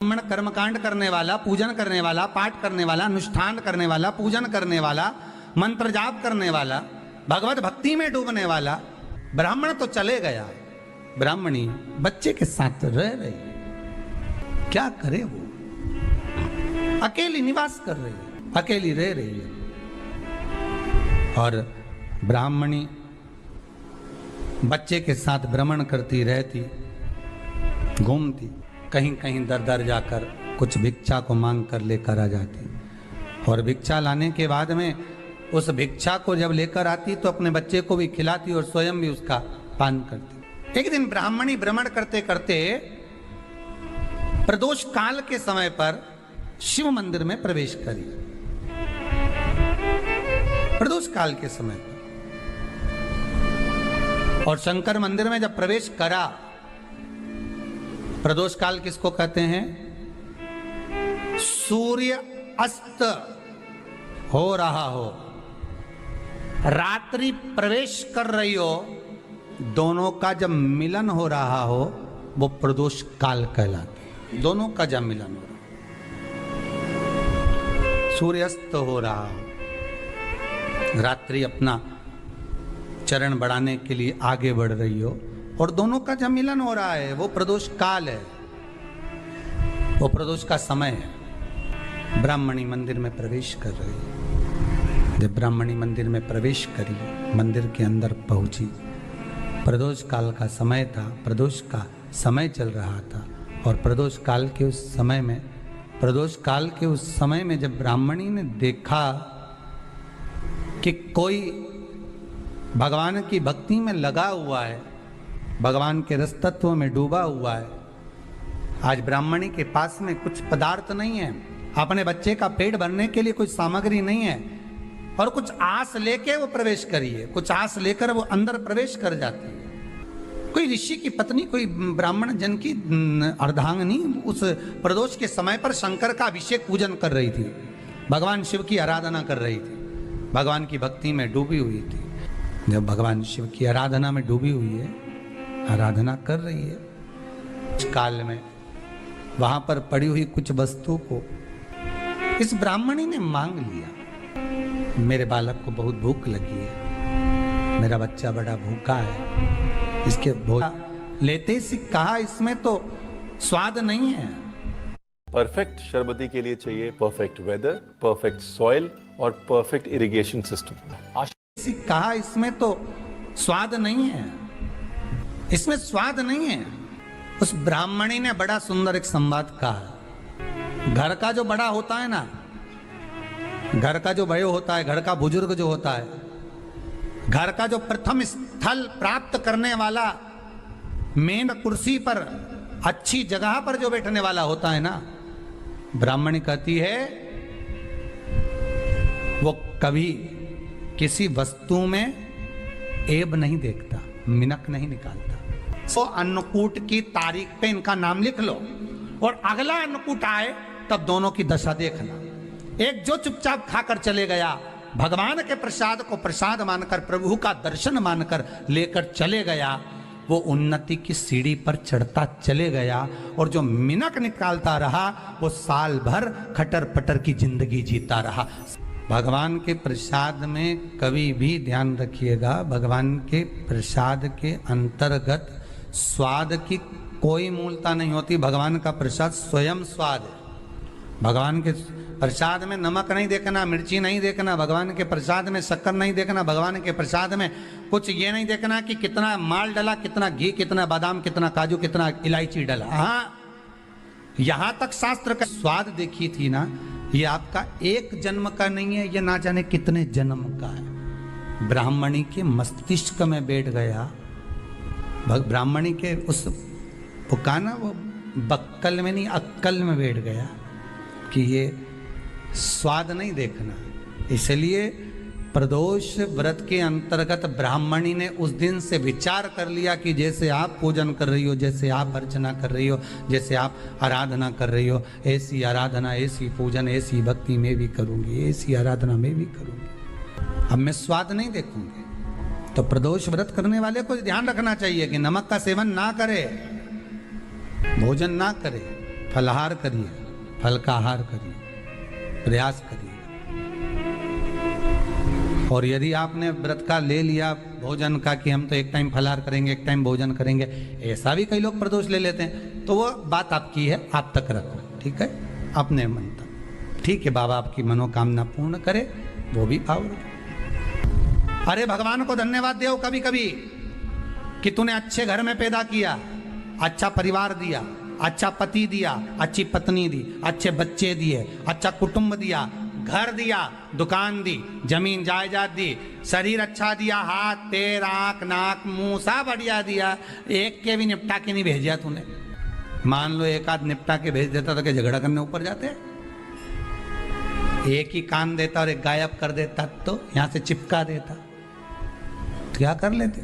ब्राह्मण कर्मकांड करने वाला, पूजन करने वाला, पाठ करने वाला, अनुष्ठान करने वाला, पूजन करने वाला, मंत्र जाप करने वाला, भगवत भक्ति में डूबने वाला ब्राह्मण तो चले गया, ब्राह्मणी बच्चे के साथ रह रही है। क्या करे वो? अकेली निवास कर रही है, अकेली रह रही है। और ब्राह्मणी बच्चे के साथ भ्रमण करती रहती, घूमती, कहीं कहीं दर दर जाकर कुछ भिक्षा को मांग कर लेकर आ जाती, और भिक्षा लाने के बाद में उस भिक्षा को जब लेकर आती तो अपने बच्चे को भी खिलाती और स्वयं भी उसका पान करती। एक दिन ब्राह्मणी भ्रमण करते करते प्रदोष काल के समय पर शिव मंदिर में प्रवेश करी। प्रदोष काल के समय पर और शंकर मंदिर में जब प्रवेश करा, प्रदोष काल किसको कहते हैं? सूर्य अस्त हो रहा हो, रात्रि प्रवेश कर रही हो, दोनों का जब मिलन हो रहा हो वो प्रदोष काल कहलाता। दोनों का जब मिलन हो रहा, सूर्यास्त हो रहा हो, रात्रि अपना चरण बढ़ाने के लिए आगे बढ़ रही हो और दोनों का जब मिलन हो रहा है, वो प्रदोष काल है, वो प्रदोष का समय है। ब्राह्मणी मंदिर में प्रवेश कर रही है। जब ब्राह्मणी मंदिर में प्रवेश करी, मंदिर के अंदर पहुंची, प्रदोष काल का समय था, प्रदोष का समय चल रहा था। और प्रदोष काल के उस समय में, प्रदोष काल के उस समय में जब ब्राह्मणी ने देखा कि कोई भगवान की भक्ति में लगा हुआ है, भगवान के रस तत्व में डूबा हुआ है, आज ब्राह्मणी के पास में कुछ पदार्थ नहीं है, अपने बच्चे का पेट भरने के लिए कोई सामग्री नहीं है, और कुछ आस लेके वो प्रवेश करी है, कुछ आस लेकर वो अंदर प्रवेश कर जाती है। कोई ऋषि की पत्नी, कोई ब्राह्मण जन की अर्धांगिनी उस प्रदोष के समय पर शंकर का अभिषेक पूजन कर रही थी, भगवान शिव की आराधना कर रही थी, भगवान की भक्ति में डूबी हुई थी। जब भगवान शिव की आराधना में डूबी हुई है, आराधना कर रही है, उस काल में वहां पर पड़ी हुई कुछ वस्तु को इस ब्राह्मणी ने मांग लिया। मेरे बालक को बहुत भूख लगी है, मेरा बच्चा बड़ा भूखा है, इसके भोजन लेते से कहा इसमें तो स्वाद नहीं है। परफेक्ट शरबती के लिए चाहिए परफेक्ट वेदर, परफेक्ट सॉइल और परफेक्ट इरिगेशन सिस्टम। कहा इसमें तो स्वाद नहीं है, इसमें स्वाद नहीं है। उस ब्राह्मणी ने बड़ा सुंदर एक संवाद कहा। घर का जो बड़ा होता है ना, घर का जो बड़े होता है, घर का बुजुर्ग जो होता है, घर का जो प्रथम स्थल प्राप्त करने वाला, मेन कुर्सी पर, अच्छी जगह पर जो बैठने वाला होता है ना, ब्राह्मणी कहती है वो कभी किसी वस्तु में ऐब नहीं देखता, मिनक नहीं निकालता। तो अन्नकूट की तारीख पे इनका नाम लिख लो, और अगला अन्नकूट आए तब दोनों की दशा देखना। एक जो चुपचाप खाकर चले गया, भगवान के प्रसाद को प्रसाद मानकर, प्रभु का दर्शन मानकर लेकर चले गया, वो उन्नति की सीढ़ी पर चढ़ता चले गया, और जो मिनक निकालता रहा वो साल भर खटर पटर की जिंदगी जीता रहा। भगवान के प्रसाद में कभी भी ध्यान रखिएगा, भगवान के प्रसाद के अंतर्गत स्वाद की कोई मूलता नहीं होती। भगवान का प्रसाद स्वयं स्वाद है। भगवान के प्रसाद में नमक नहीं देखना, मिर्ची नहीं देखना, भगवान के प्रसाद में शक्कर नहीं देखना, भगवान के प्रसाद में कुछ ये नहीं देखना कि कितना माल डला, कितना घी, कितना बादाम, कितना काजू, कितना इलायची डला। हाँ, यहां तक शास्त्र का स्वाद देखी थी ना, ये आपका एक जन्म का नहीं है, ये ना जाने कितने जन्म का है। ब्राह्मणी के मस्तिष्क में बैठ गया, ब्राह्मणी के उस पुकाना वो बक्कल में नहीं अक्कल में बैठ गया कि ये स्वाद नहीं देखना। इसलिए प्रदोष व्रत के अंतर्गत ब्राह्मणी ने उस दिन से विचार कर लिया कि जैसे आप पूजन कर रही हो, जैसे आप अर्चना कर रही हो, जैसे आप आराधना कर रही हो, ऐसी आराधना, ऐसी पूजन, ऐसी भक्ति में भी करूंगी, ऐसी आराधना में भी करूंगी। अब मैं स्वाद नहीं देखूंगी। तो प्रदोष व्रत करने वाले को ध्यान रखना चाहिए कि नमक का सेवन ना करे, भोजन ना करे, फलाहार करिए, फल का आहार करिए, प्रयास करिए। और यदि आपने व्रत का ले लिया भोजन का कि हम तो एक टाइम फलाहार करेंगे, एक टाइम भोजन करेंगे, ऐसा भी कई लोग प्रदोष ले लेते हैं, तो वो बात आपकी है, आप तक रखो, ठीक है, अपने मन तक। ठीक है, बाबा आपकी मनोकामना पूर्ण करे, वो भी भाव रखो। अरे भगवान को धन्यवाद दो कभी कभी कि तूने अच्छे घर में पैदा किया, अच्छा परिवार दिया, अच्छा पति दिया, अच्छी पत्नी दी, अच्छे बच्चे दिए, अच्छा कुटुंब दिया, घर दिया, दुकान दी, जमीन जायदाद दी, शरीर अच्छा दिया, हाथ पैर आंख नाक मुंह सब बढ़िया दिया, एक के भी निपटा के नहीं भेजा तूने। मान लो एक आध निपटा के भेज देता तो क्या झगड़ा करने ऊपर जाते? एक ही कान देता और एक गायब कर देता तो यहां से चिपका देता, तो क्या कर लेते?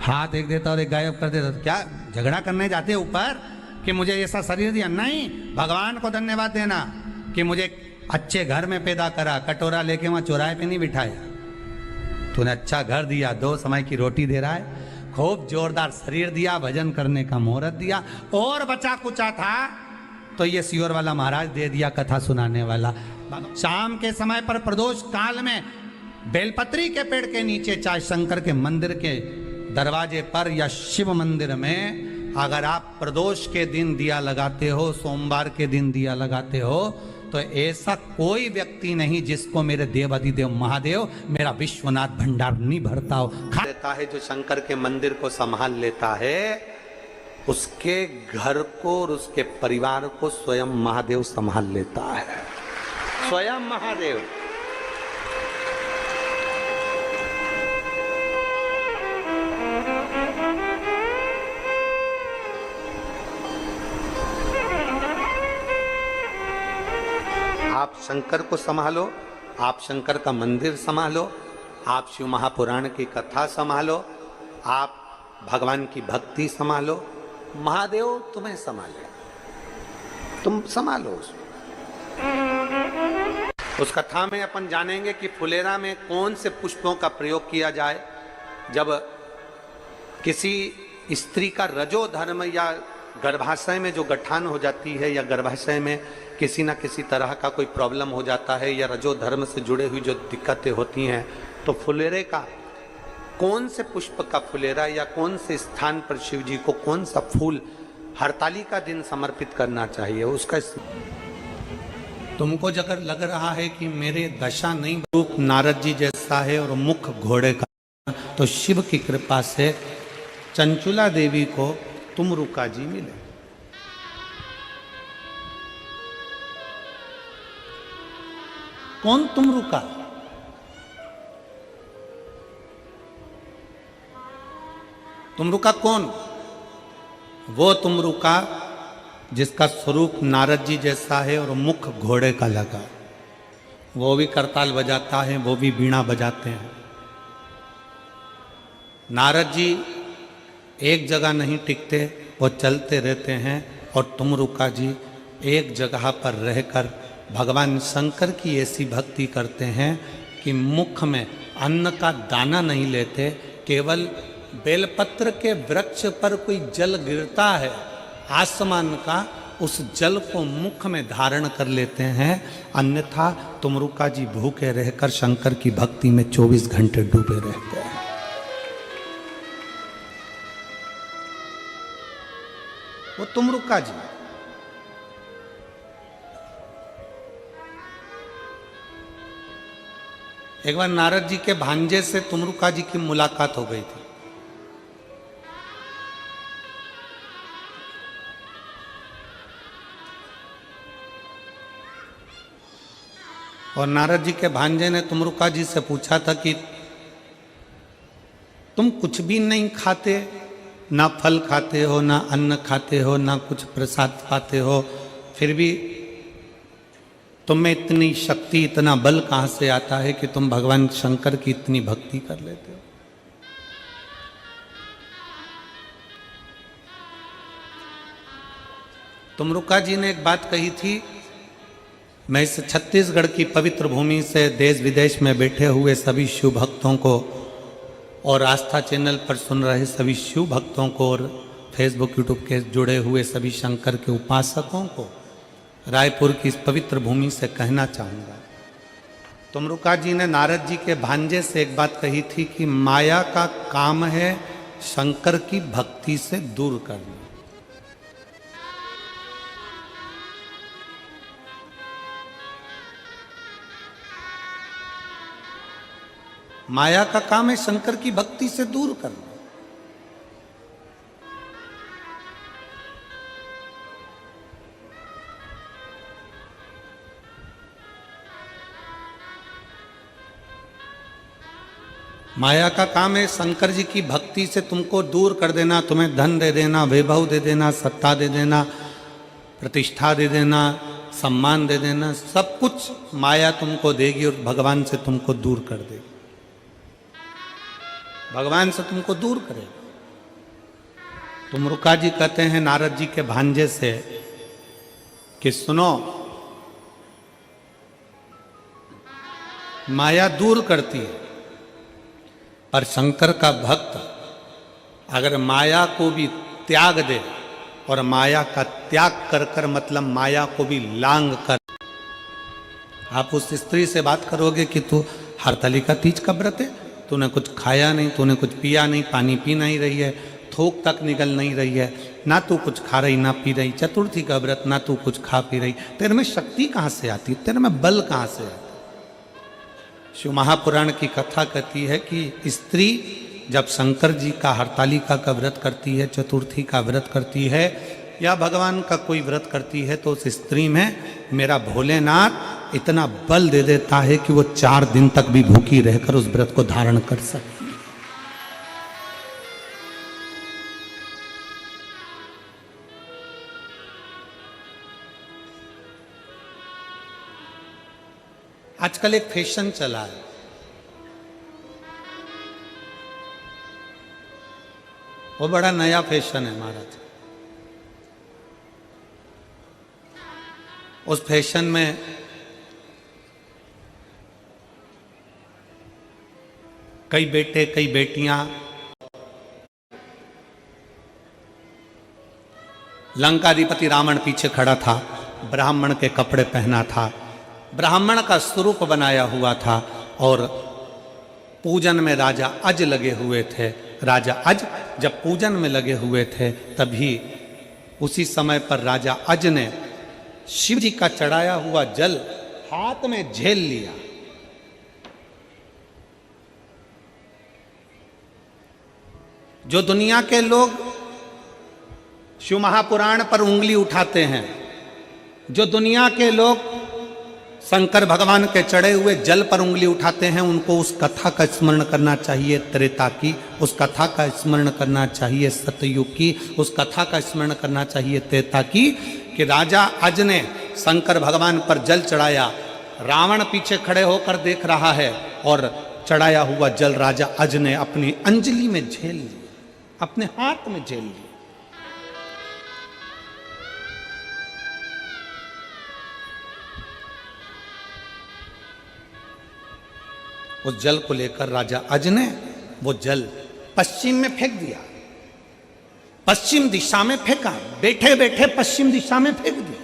हाथ एक देता और एक गायब कर देता तो क्या झगड़ा करने जाते ऊपर कि मुझे ऐसा शरीर दिया? नहीं, भगवान को धन्यवाद देना कि मुझे अच्छे घर में पैदा करा, कटोरा लेके वहां चौराहे पे नहीं बिठाया, तूने अच्छा घर दिया, 2 समय की रोटी दे रहा है, खूब जोरदार शरीर दिया, भजन करने का मुहूर्त दिया, और बचा कुचा था तो ये सियोर वाला महाराज दे दिया, कथा सुनाने वाला। शाम के समय पर प्रदोष काल में बेलपत्री के पेड़ के नीचे, चाहे शंकर के मंदिर के दरवाजे पर या शिव मंदिर में, अगर आप प्रदोष के दिन दिया लगाते हो, सोमवार के दिन दिया लगाते हो, तो ऐसा कोई व्यक्ति नहीं जिसको मेरे देवाधिदेव महादेव, मेरा विश्वनाथ भंडार नहीं भरता हो। खा लेता है जो शंकर के मंदिर को संभाल लेता है, उसके घर को और उसके परिवार को स्वयं महादेव संभाल लेता है, स्वयं महादेव। आप शंकर को संभालो, आप शंकर का मंदिर संभालो, आप शिव महापुराण की कथा संभालो, आप भगवान की भक्ति संभालो, महादेव तुम्हें संभाले, तुम संभालो उसको। उस कथा में अपन जानेंगे कि फुलेरा में कौन से पुष्पों का प्रयोग किया जाए जब किसी स्त्री का रजो धर्म या गर्भाशय में जो गठान हो जाती है, या गर्भाशय में किसी ना किसी तरह का कोई प्रॉब्लम हो जाता है, या रजो धर्म से जुड़े हुई जो दिक्कतें होती हैं, तो फुलेरे का कौन से पुष्प का फुलेरा या कौन से स्थान पर शिव जी को कौन सा फूल हरताली का दिन समर्पित करना चाहिए, उसका। तुमको अगर लग रहा है कि मेरे दशा नहीं, रूप नारद जी जैसा है और मुख घोड़े का, तो शिव की कृपा से चंचुला देवी को तुमरुका जी मिले। कौन तुमरुका? तुमरुका कौन? वो तुमरुका जिसका स्वरूप नारद जी जैसा है और मुख घोड़े का लगा। वो भी करताल बजाता है, वो भी बीणा बजाते हैं। नारद जी एक जगह नहीं टिकते, वो चलते रहते हैं, और तुमरुका जी एक जगह पर रहकर भगवान शंकर की ऐसी भक्ति करते हैं कि मुख में अन्न का दाना नहीं लेते, केवल बेलपत्र के वृक्ष पर कोई जल गिरता है आसमान का, उस जल को मुख में धारण कर लेते हैं, अन्यथा तुमरुका जी भूखे रहकर शंकर की भक्ति में 24 घंटे डूबे रहते हैं। वो तुमरुका जी। एक बार नारद जी के भांजे से तुमरुका जी की मुलाकात हो गई थी। और नारद जी के भांजे ने तुमरुका जी से पूछा था कि तुम कुछ भी नहीं खाते, ना फल खाते हो, ना अन्न खाते हो, ना कुछ प्रसाद पाते हो, फिर भी तुम्हें इतनी शक्ति, इतना बल कहाँ से आता है कि तुम भगवान शंकर की इतनी भक्ति कर लेते हो? तुमरुका जी ने एक बात कही थी, मैं इस छत्तीसगढ़ की पवित्र भूमि से देश विदेश में बैठे हुए सभी शिव भक्तों को और आस्था चैनल पर सुन रहे सभी शिव भक्तों को और फेसबुक यूट्यूब के जुड़े हुए सभी शंकर के उपासकों को रायपुर की इस पवित्र भूमि से कहना चाहूँगा। तुमरुका जी ने नारद जी के भांजे से एक बात कही थी कि माया का काम है शंकर की भक्ति से दूर करना। माया का काम है शंकर की भक्ति से दूर करना। माया का काम है शंकर जी की भक्ति से तुमको दूर कर देना, तुम्हें धन दे देना, वैभव दे देना, सत्ता दे देना, प्रतिष्ठा दे देना, सम्मान दे देना, सब कुछ माया तुमको देगी और भगवान से तुमको दूर कर देगी। भगवान से तुमको दूर करेगा। तुमरुका जी कहते हैं नारद जी के भांजे से कि सुनो, माया दूर करती है, पर शंकर का भक्त अगर माया को भी त्याग दे और माया का त्याग कर कर मतलब माया को भी लांग कर, आप उस स्त्री से बात करोगे कि तू हरतालिका तीज का व्रत है, तूने कुछ खाया नहीं, तूने कुछ पिया नहीं, पानी पी नहीं रही है, थूक तक निकल नहीं रही है, ना तू कुछ खा रही ना पी रही, चतुर्थी का व्रत ना तू कुछ खा पी रही, तेरे में शक्ति कहाँ से आती, तेरे में बल कहाँ से आती। शिव महापुराण की कथा कहती है कि स्त्री जब शंकर जी का हरतालिका का व्रत करती है, चतुर्थी का व्रत करती है या भगवान का कोई व्रत करती है, तो उस स्त्री में मेरा भोलेनाथ इतना बल दे देता है कि वो 4 दिन तक भी भूखी रहकर उस व्रत को धारण कर सकती है। आजकल एक फैशन चला है, वो बड़ा नया फैशन है महाराज। उस फैशन में कई बेटे कई बेटियां लंकाधिपति रावण पीछे खड़ा था, ब्राह्मण के कपड़े पहना था, ब्राह्मण का स्वरूप बनाया हुआ था और पूजन में राजा अज लगे हुए थे। राजा अज जब पूजन में लगे हुए थे तभी उसी समय पर राजा अज ने शिव जी का चढ़ाया हुआ जल हाथ में झेल लिया। जो दुनिया के लोग शिव महापुराण पर उंगली उठाते हैं, जो दुनिया के लोग शंकर भगवान के चढ़े हुए जल पर उंगली उठाते हैं, उनको उस कथा का स्मरण करना चाहिए त्रेता की, उस कथा का स्मरण करना चाहिए सतयुग की, उस कथा का स्मरण करना चाहिए त्रेता की कि राजा अज ने शंकर भगवान पर जल चढ़ाया, रावण पीछे खड़े होकर देख रहा है और चढ़ाया हुआ जल राजा अज ने अपनी अंजलि में झेल लिया, अपने हाथ में झेल लिया। उस जल को लेकर राजा अज ने वो जल पश्चिम में फेंक दिया, पश्चिम दिशा में फेंका, बैठे बैठे पश्चिम दिशा में फेंक दिया।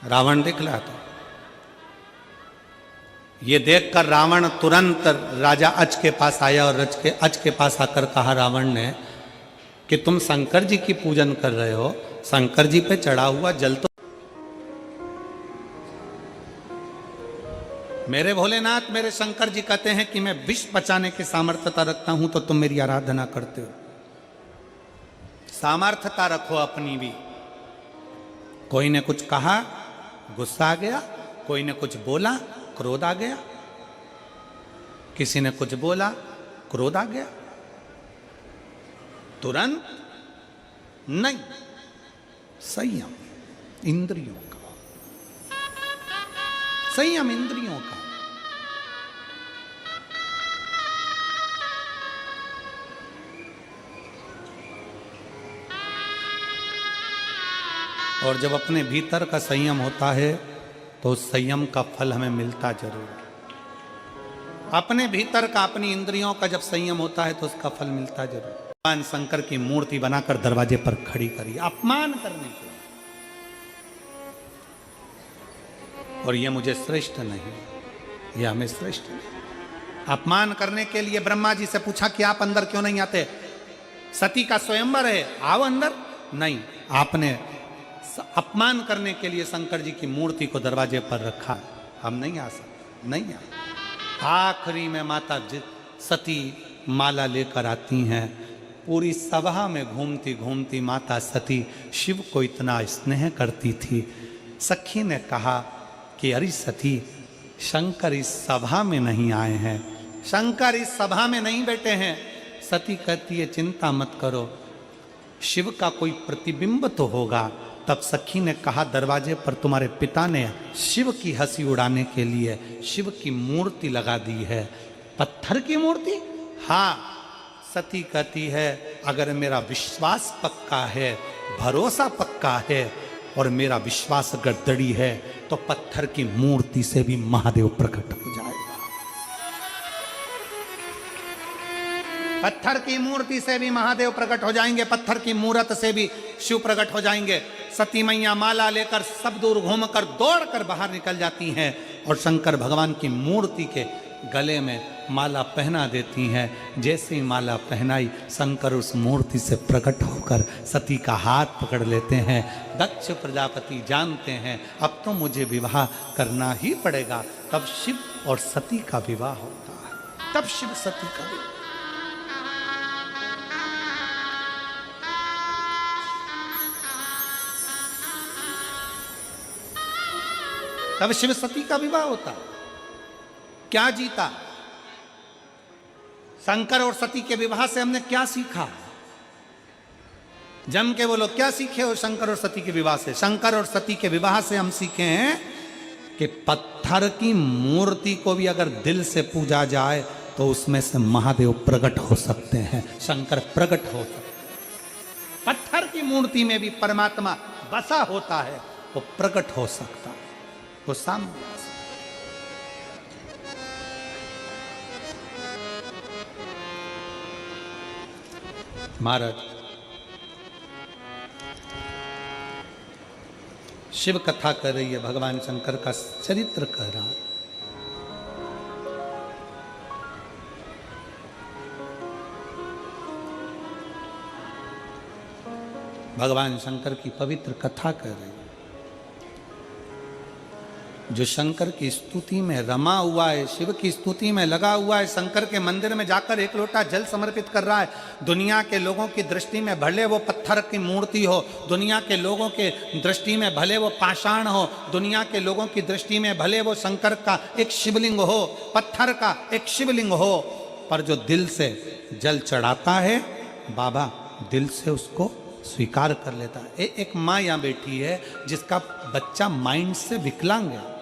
रावण देख रहा था। ये देखकर रावण तुरंत राजा अज के पास आया और अज के पास आकर कहा रावण ने कि तुम शंकर जी की पूजन कर रहे हो, शंकर जी पे चढ़ा हुआ जल तो मेरे भोलेनाथ मेरे शंकर जी कहते हैं कि मैं विष पचाने की सामर्थ्यता रखता हूं, तो तुम मेरी आराधना करते हो। सामर्थ्यता रखो अपनी भी। कोई ने कुछ कहा, गुस्सा आ गया, कोई ने कुछ बोला, क्रोध आ गया, किसी ने कुछ बोला, क्रोध आ गया, तुरंत नहीं, संयम इंद्रियों का, संयम इंद्रियों का। और जब अपने भीतर का संयम होता है तो उस संयम का फल हमें मिलता जरूर। अपने भीतर का, अपनी इंद्रियों का जब संयम होता है तो उसका फल मिलता जरूर। भगवान शंकर की मूर्ति बनाकर दरवाजे पर खड़ी करी अपमान करने के लिए, और ये मुझे श्रेष्ठ नहीं, ये हमें श्रेष्ठ नहीं। अपमान करने के लिए ब्रह्मा जी से पूछा कि आप अंदर क्यों नहीं आते, सती का स्वयंवर है, आओ अंदर। नहीं, आपने अपमान करने के लिए शंकर जी की मूर्ति को दरवाजे पर रखा, हम नहीं आ सकते, नहीं आ। आखिरी में माता सती माला लेकर आती हैं, पूरी सभा में घूमती घूमती माता सती शिव को इतना स्नेह करती थी। सखी ने कहा कि अरे सती, शंकर इस सभा में नहीं आए हैं, शंकर इस सभा में नहीं बैठे हैं। सती कहती है चिंता मत करो, शिव का कोई प्रतिबिंब तो होगा। तब सखी ने कहा दरवाजे पर तुम्हारे पिता ने शिव की हंसी उड़ाने के लिए शिव की मूर्ति लगा दी है। पत्थर की मूर्ति? हाँ। सती कहती है अगर मेरा विश्वास पक्का है, भरोसा पक्का है और मेरा विश्वास अगर दृढ़ है तो पत्थर की मूर्ति से भी महादेव प्रकट हो जाएगा। पत्थर की मूर्ति से भी महादेव प्रकट हो जाएंगे, पत्थर की मूर्त से भी शिव प्रकट हो जाएंगे। सती मैया माला लेकर सब दूर घूमकर दौड़कर बाहर निकल जाती हैं और शंकर भगवान की मूर्ति के गले में माला पहना देती हैं। जैसे ही माला पहनाई, शंकर उस मूर्ति से प्रकट होकर सती का हाथ पकड़ लेते हैं। दक्ष प्रजापति जानते हैं अब तो मुझे विवाह करना ही पड़ेगा। तब शिव और सती का विवाह होता है, तब शिव सती का विवाह। तब शिव सती का विवाह होता। क्या जीता? शंकर और सती के विवाह से हमने क्या सीखा? जम के बोलो, क्या सीखे हो शंकर और सती के विवाह से? शंकर और सती के विवाह से हम सीखे हैं कि पत्थर की मूर्ति को भी अगर दिल से पूजा जाए तो उसमें से महादेव प्रकट हो सकते हैं, शंकर प्रकट हो सकते हैं। पत्थर की मूर्ति में भी परमात्मा बसा होता है, वो प्रकट हो सकता है, वो सामने। महाराज शिव कथा कर रही है, भगवान शंकर का चरित्र कह रहा है। भगवान शंकर की पवित्र कथा कर रही है। जो शंकर की स्तुति में रमा हुआ है, शिव की स्तुति में लगा हुआ है, शंकर के मंदिर में जाकर एक लोटा जल समर्पित कर रहा है। दुनिया के लोगों की दृष्टि में भले वो पत्थर की मूर्ति हो, दुनिया के लोगों के दृष्टि में भले वो पाषाण हो, दुनिया के लोगों की दृष्टि में भले वो शंकर का एक शिवलिंग हो, पत्थर का एक शिवलिंग हो, पर जो दिल से जल चढ़ाता है, बाबा दिल से उसको स्वीकार कर लेता है। एक माँ यहाँ बैठी है जिसका बच्चा माइंड से विकलांग है,